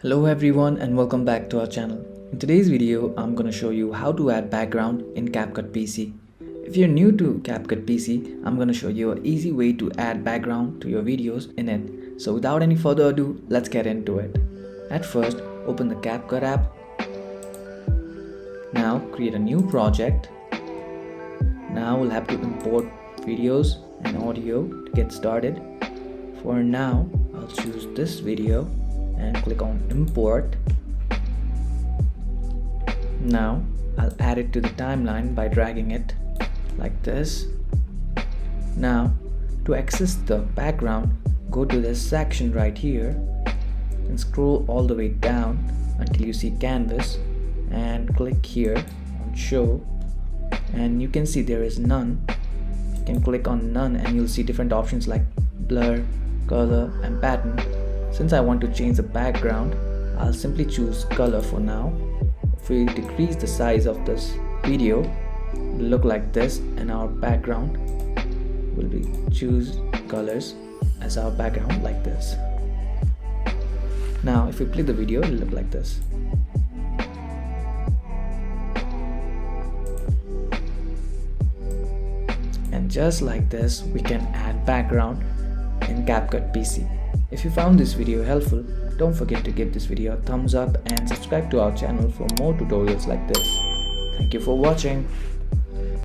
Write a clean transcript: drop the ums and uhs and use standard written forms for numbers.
Hello everyone and welcome back to our channel. In today's video, I'm going to show you how to add background in Capcut PC. If you're new to Capcut PC, I'm going to show you an easy way to add background to your videos in it. So without any further ado, let's get into it. At first, open the Capcut app. Now create a new project. Now we'll have to import videos and audio to get started. For now, I'll choose this video and click on import. Now I'll add it to the timeline by dragging it like this. Now to access the background, go to this section right here and scroll all the way down until you see canvas and click here on show, and you can see there is none. You can click on none and you'll see different options like blur, color and pattern. Since I want to change the background, I'll simply choose color for now. If we decrease the size of this video, it will look like this, and our background will be choose colors as our background like this. Now if we play the video, it will look like this. And just like this, we can add background in Capcut PC. If you found this video helpful, don't forget to give this video a thumbs up and subscribe to our channel for more tutorials like this. Thank you for watching.